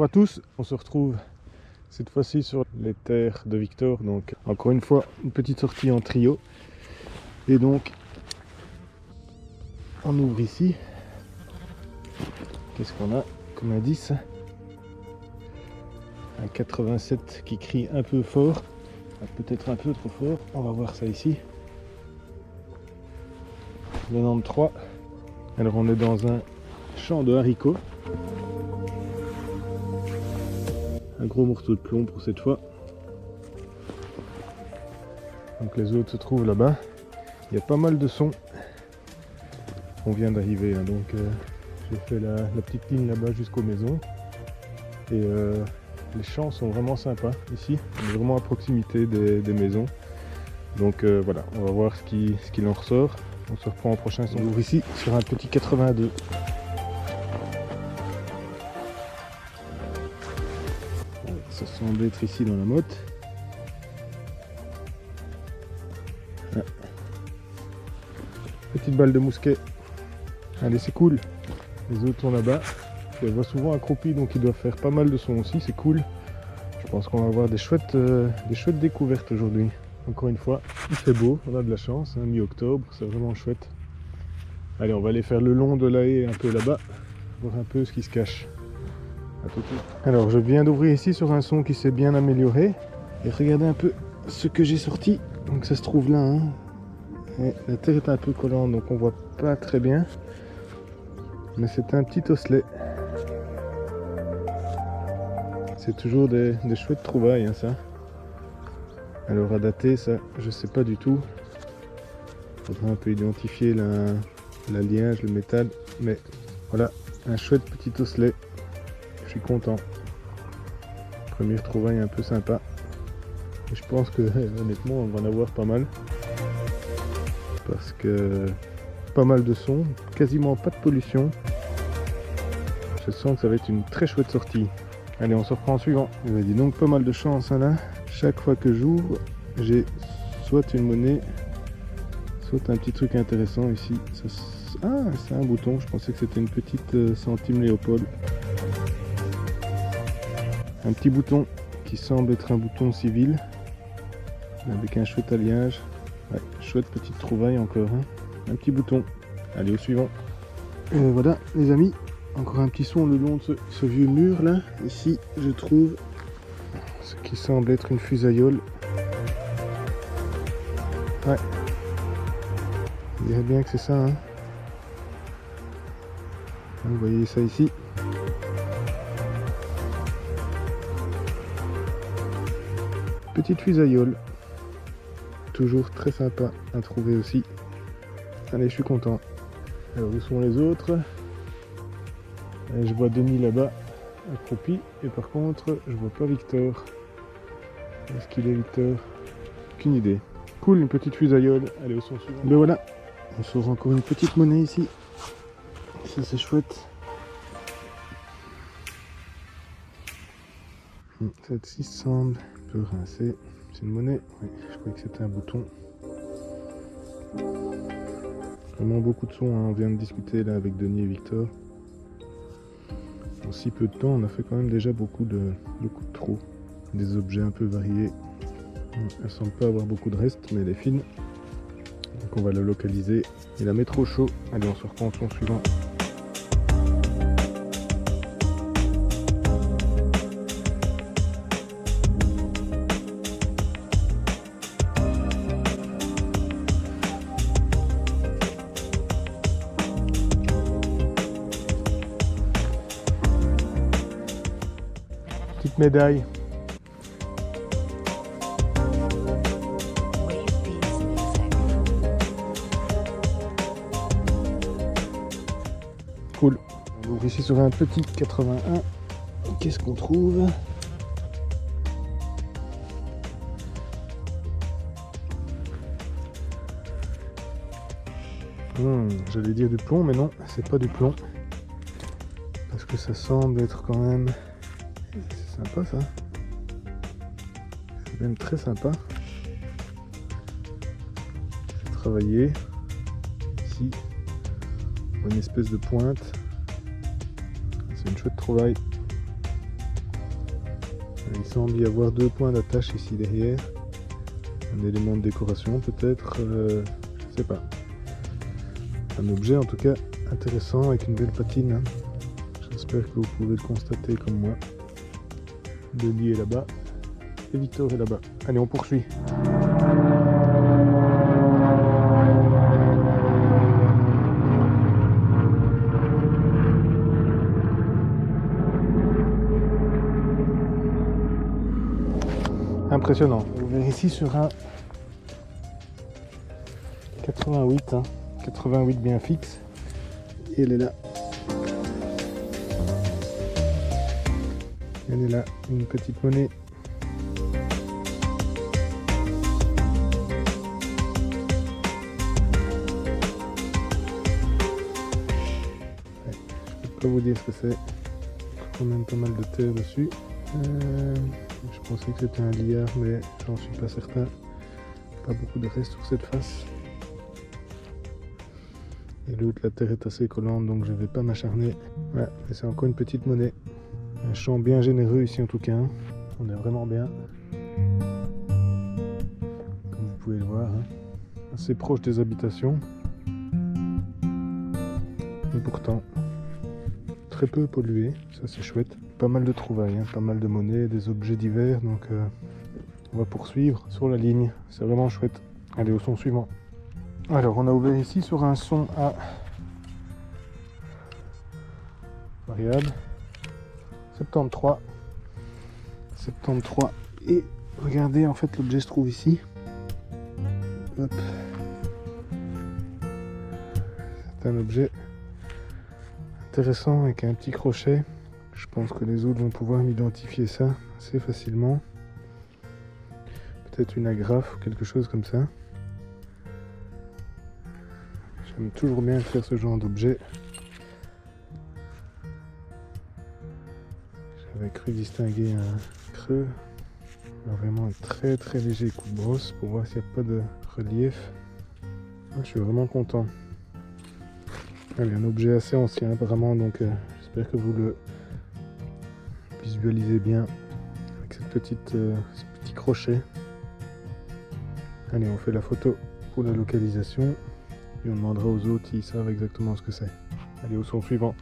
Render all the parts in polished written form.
tous, on se retrouve cette fois-ci sur les terres de Victor. Donc encore une fois une petite sortie en trio. Et donc on ouvre ici. Qu'est-ce qu'on a comme indice? Un 87 qui crie un peu fort, peut-être un peu trop fort. On va voir ça ici. 93. Alors on est dans un champ de haricots. Un gros morceau de plomb pour cette fois. Donc les autres se trouvent là-bas. Il y a pas mal de sons. On vient d'arriver, hein, donc j'ai fait la petite ligne là-bas jusqu'aux maisons. Et les champs sont vraiment sympas ici. On est vraiment à proximité des maisons. Donc voilà, on va voir ce qu'il en ressort. On se reprend au prochain son. On ouvre ici sur un petit 82. Ça semble être ici dans la motte. Ah. Petite balle de mousquet. Allez, c'est cool. Les autres sont là-bas. Je les vois souvent accroupis, donc ils doivent faire pas mal de sons aussi. C'est cool. Je pense qu'on va avoir des chouettes découvertes aujourd'hui. Encore une fois, il fait beau. On a de la chance. Hein, mi-octobre, c'est vraiment chouette. Allez, on va aller faire le long de la haie un peu là-bas. Voir un peu ce qui se cache. À tout de suite. Alors, je viens d'ouvrir ici sur un son qui s'est bien amélioré. Et regardez un peu ce que j'ai sorti. Donc ça se trouve là. Hein. Et la terre est un peu collante, donc on voit pas très bien. Mais c'est un petit osselet. C'est toujours des chouettes trouvailles, hein, ça. Alors à dater, ça, je sais pas du tout. Faudra un peu identifier l'alliage, le métal. Mais voilà, un chouette petit osselet. Je suis content. Première trouvaille un peu sympa. Et je pense que honnêtement, on va en avoir pas mal. Parce que pas mal de sons, quasiment pas de pollution. Je sens que ça va être une très chouette sortie. Allez, on se reprend en suivant. Il y a donc pas mal de chance, hein, là. Chaque fois que j'ouvre, j'ai soit une monnaie, soit un petit truc intéressant ici. Ah, c'est un bouton. Je pensais que c'était une petite centime Léopold. Un petit bouton qui semble être un bouton civil avec un chouette alliage. Ouais, chouette petite trouvaille encore. Hein. Un petit bouton. Allez, au suivant. Et voilà, les amis. Encore un petit son le long de ce vieux mur là. Ici, je trouve ce qui semble être une fusaïole. Ouais. Je dirais bien que c'est ça. Hein. Vous voyez ça ici. Petite fusaïole. Toujours très sympa à trouver aussi. Allez, je suis content. Alors, où sont les autres? Je vois Denis là-bas, accroupi. Et par contre, je vois pas Victor. Est-ce qu'il est Victor? Aucune idée. Cool, une petite fusaïole. Allez, au son suivant. Ben voilà, on sort encore une petite monnaie ici. Ça, c'est chouette. Celle-ci semble un peu rincée. C'est une monnaie. Oui, je croyais que c'était un bouton. Vraiment beaucoup de sons, hein. On vient de discuter là avec Denis et Victor. En si peu de temps, on a fait quand même déjà beaucoup de trous. Des objets un peu variés. Elle semble pas avoir beaucoup de reste, mais elle est fine. Donc on va la localiser et la mettre au chaud. Allez, on se reprend au son suivant. Petite médaille. Cool. On ouvre ici sur un petit 81. Qu'est-ce qu'on trouve? J'allais dire du plomb, mais non, c'est pas du plomb. Parce que ça semble être quand même... C'est sympa ça. C'est même très sympa. C'est travaillé. Ici, une espèce de pointe. C'est une chouette trouvaille. Il semble y avoir 2 points d'attache ici derrière. Un élément de décoration peut-être, je sais pas. Un objet en tout cas intéressant avec une belle patine. Hein. J'espère que vous pouvez le constater comme moi. Denis est là-bas et Victor est là-bas. Allez, on poursuit. Impressionnant. Vous verrez ici sur un 88, hein. 88 bien fixe. Et elle est là. Elle est là, une petite monnaie. Ouais, je peux pas vous dire ce que c'est. Quand même pas mal de terre dessus. Je pensais que c'était un liard, mais j'en suis pas certain. Pas beaucoup de reste sur cette face. Et l'autre, la terre est assez collante, donc je vais pas m'acharner. Voilà, et c'est encore une petite monnaie. Un champ bien généreux ici en tout cas. On est vraiment bien. Comme vous pouvez le voir, hein. Assez proche des habitations. Et pourtant, très peu pollué, ça c'est chouette. Pas mal de trouvailles, hein. Pas mal de monnaies, des objets divers, donc on va poursuivre sur la ligne. C'est vraiment chouette. Allez, au son suivant. Alors, on a ouvert ici sur un son à variable 73. Et regardez, en fait, l'objet se trouve ici. Hop. C'est un objet intéressant avec un petit crochet. Je pense que les autres vont pouvoir m'identifier ça assez facilement. Peut-être une agrafe ou quelque chose comme ça. J'aime toujours bien faire ce genre d'objet. J'avais cru distinguer un creux. Alors vraiment un très très léger coup de brosse pour voir s'il n'y a pas de relief. Je suis vraiment content. Allez, un objet assez ancien apparemment, donc j'espère que vous le visualisez bien avec ce petit crochet. Allez, on fait la photo pour la localisation. Et on demandera aux autres s'ils savent exactement ce que c'est. Allez, au son suivant.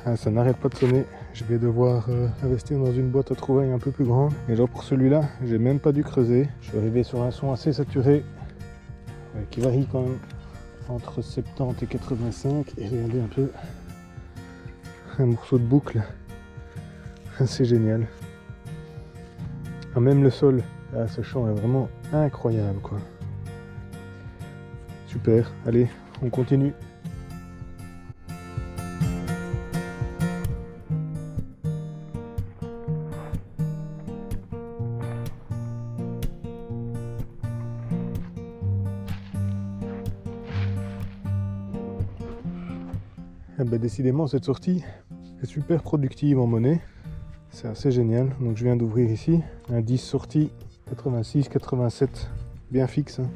Ah, ça n'arrête pas de sonner. Je vais devoir investir dans une boîte à trouvailles un peu plus grande. Et genre pour celui-là, j'ai même pas dû creuser. Je suis arrivé sur un son assez saturé, qui varie quand même entre 70 et 85. Et regardez un peu, un morceau de boucle. C'est génial. Ah, même le sol, ah, ce chant est vraiment incroyable quoi. Super, allez, on continue. Eh ben, décidément, cette sortie est super productive en monnaie. C'est assez génial. Donc je viens d'ouvrir ici un 10 sorti 86, 87, bien fixe. Hein.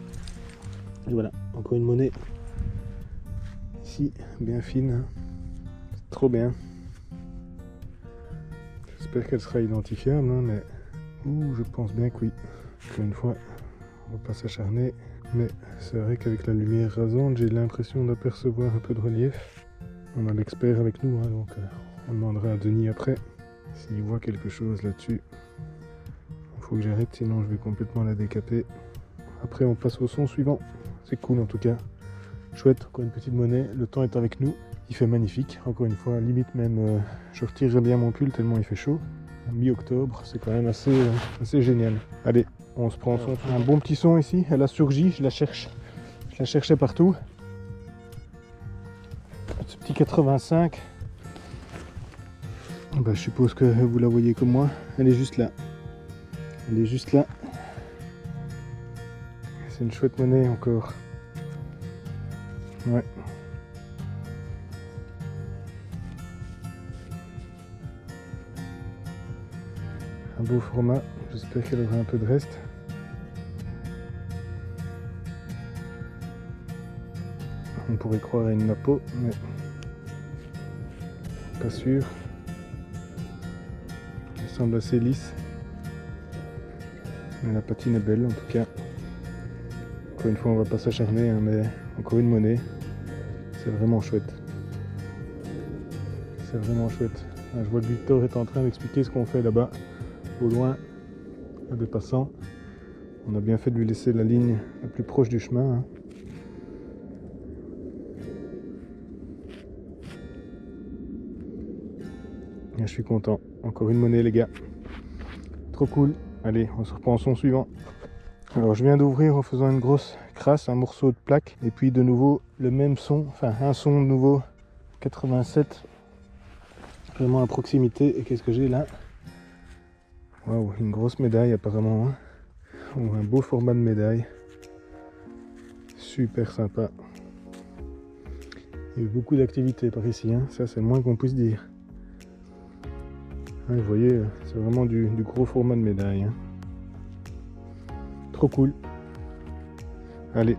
Et voilà, encore une monnaie ici, bien fine. C'est trop bien. J'espère qu'elle sera identifiable, hein, mais je pense bien que oui. Encore une fois, on va pas s'acharner. Mais c'est vrai qu'avec la lumière rasante, j'ai l'impression d'apercevoir un peu de relief. On a l'expert avec nous, hein, donc on demandera à Denis après s'il voit quelque chose là-dessus. Il faut que j'arrête, sinon je vais complètement la décaper. Après, on passe au son suivant. C'est cool en tout cas. Chouette, encore une petite monnaie. Le temps est avec nous. Il fait magnifique. Encore une fois, limite même, je retirerai bien mon pull tellement il fait chaud. Mi-octobre, c'est quand même assez génial. Allez, on se prend un bon petit son ici. Elle a surgi, je la cherche. Je la cherchais partout. Ce petit 85. Bah, je suppose que vous la voyez comme moi. Elle est juste là. Elle est juste là. C'est une chouette monnaie encore. Ouais. Un beau format. J'espère qu'elle aura un peu de reste. On pourrait croire à une napo, mais pas sûr. Elle semble assez lisse. Mais la patine est belle en tout cas. Encore une fois, on va pas s'acharner, hein, mais encore une monnaie. C'est vraiment chouette. C'est vraiment chouette. Je vois que Victor est en train d'expliquer ce qu'on fait là-bas, au loin, à des passants. On a bien fait de lui laisser la ligne la plus proche du chemin. Hein. Et je suis content. Encore une monnaie les gars. Trop cool. Allez, on se reprend au son suivant. Alors je viens d'ouvrir en faisant une grosse crasse, un morceau de plaque. Et puis de nouveau le même son, enfin un son de nouveau 87. Vraiment à proximité. Et qu'est-ce que j'ai là? Waouh, une grosse médaille apparemment. Hein. Ou un beau format de médaille. Super sympa. Il y a eu beaucoup d'activités par ici. Hein. Ça c'est le moins qu'on puisse dire. Vous voyez, c'est vraiment du gros format de médaille. Hein. Trop cool. Allez,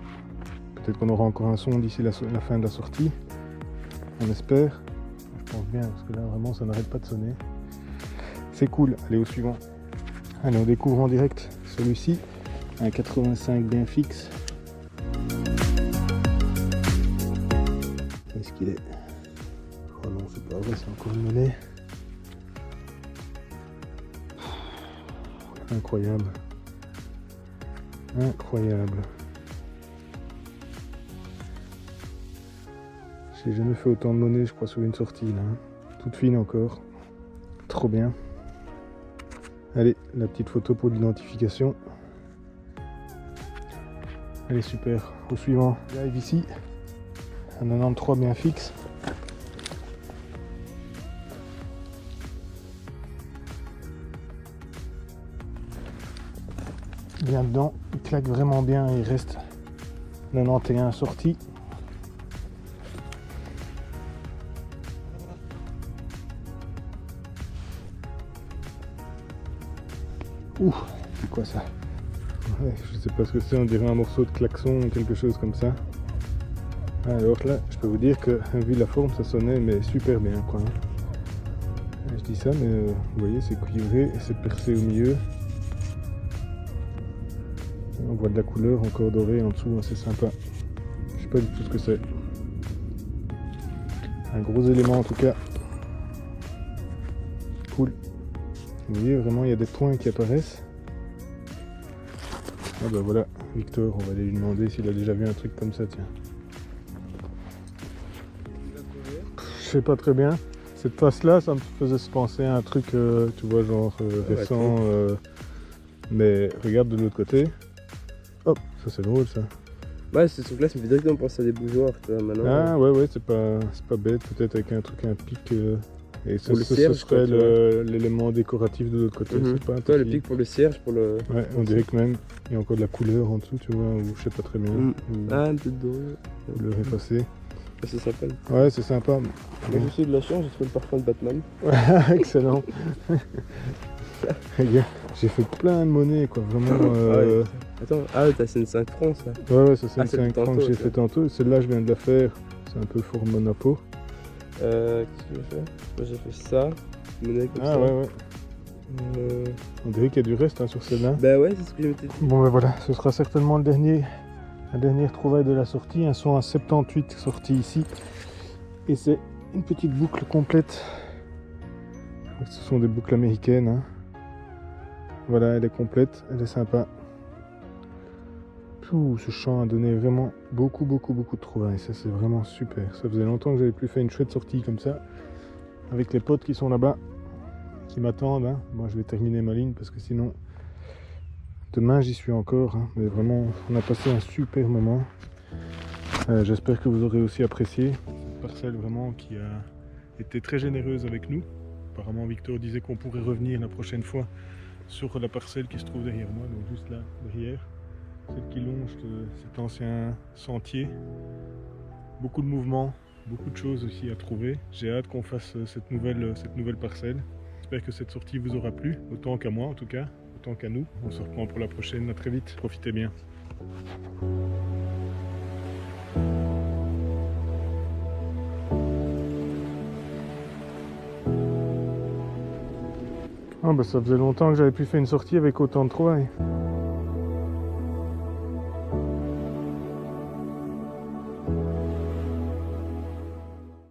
peut-être qu'on aura encore un son d'ici la fin de la sortie. On espère. Je pense bien, parce que là vraiment ça n'arrête pas de sonner. C'est cool. Allez, au suivant. Allez, on découvre en direct celui-ci. Un 85 bien fixe. Où est-ce qu'il est? Oh non, c'est pas vrai, c'est encore une monnaie. Incroyable. Incroyable. J'ai jamais fait autant de monnaie, je crois, sur une sortie là. Toute fine encore. Trop bien. Allez, la petite photo pour l'identification. Allez, super. Au suivant. Live ici. Un 93 bien fixe. Bien dedans, il claque vraiment bien, il reste 91 sorties. Ouh, c'est quoi ça? Ouais, je sais pas ce que c'est, on dirait un morceau de klaxon ou quelque chose comme ça. Alors là, je peux vous dire que vu la forme, ça sonnait mais super bien quoi. Je dis ça, mais vous voyez, c'est cuivré et c'est percé au milieu. On voit de la couleur encore dorée en dessous, c'est sympa. Je sais pas du tout ce que c'est. Un gros élément en tout cas. Cool. Vous voyez, vraiment il y a des points qui apparaissent. Ah bah voilà, Victor, on va aller lui demander s'il a déjà vu un truc comme ça, tiens. Je sais pas très bien. Cette face là, ça me faisait penser à un truc, tu vois, genre récent. Mais regarde de l'autre côté. Hop, ça c'est drôle ça. Ouais, ce truc là, ça me fait directement penser à des bougeoirs, tu vois, maintenant. Ah ouais, c'est pas bête, peut-être avec un truc, un pic. Et ça, Pour le ce cierge, serait quoi, l'élément décoratif de l'autre côté. C'est pas un toi, le petit- pic pour le cierge, pour le. Ouais, on dirait que même il y a encore de la couleur en dessous, tu vois, ou je sais pas très bien. Ou Ah, un peu de doré. la couleur effacée. C'est sympa. Ouais, c'est sympa. Moi, j'ai aussi de la chance, j'ai trouvé le parfum de Batman. Ouais, excellent. Regarde, j'ai fait plein de monnaie, quoi, vraiment. Attends, c'est une 5 francs, ça. Ouais, ça c'est une c'est 5 francs que tantôt, j'ai ça. fait tantôt. Celle-là, je viens de la faire. C'est un peu fort monapo. Qu'est-ce que j'ai fait? Moi, j'ai fait ça. Monnaie comme Ah ça. ouais. On dirait qu'il y a du reste hein, sur celle-là. Bah ouais, c'est ce que je m'étais dit. Bon ben voilà, ce sera certainement la dernière trouvaille de la sortie. Un son à 78 sorti ici. Et c'est une petite boucle complète. Ce sont des boucles américaines. Hein. Voilà, elle est complète, elle est sympa. Ce chant a donné vraiment beaucoup de trouvailles. Ça c'est vraiment super. Ça faisait longtemps que j'avais plus fait une chouette sortie comme ça. Avec les potes qui sont là-bas, qui m'attendent. Hein. Moi je vais terminer ma ligne parce que sinon... Demain j'y suis encore, hein, mais vraiment on a passé un super moment. J'espère que vous aurez aussi apprécié cette parcelle vraiment qui a été très généreuse avec nous. Apparemment Victor disait qu'on pourrait revenir la prochaine fois sur la parcelle qui se trouve derrière moi, donc juste là derrière, celle qui longe cet ancien sentier. Beaucoup de mouvements, beaucoup de choses aussi à trouver. J'ai hâte qu'on fasse cette nouvelle parcelle. J'espère que cette sortie vous aura plu, autant qu'à moi en tout cas. Tant qu'à nous, on se reprend pour la prochaine, à très vite, profitez bien. Ah bah ça faisait longtemps que j'avais plus fait une sortie avec autant de trouvailles.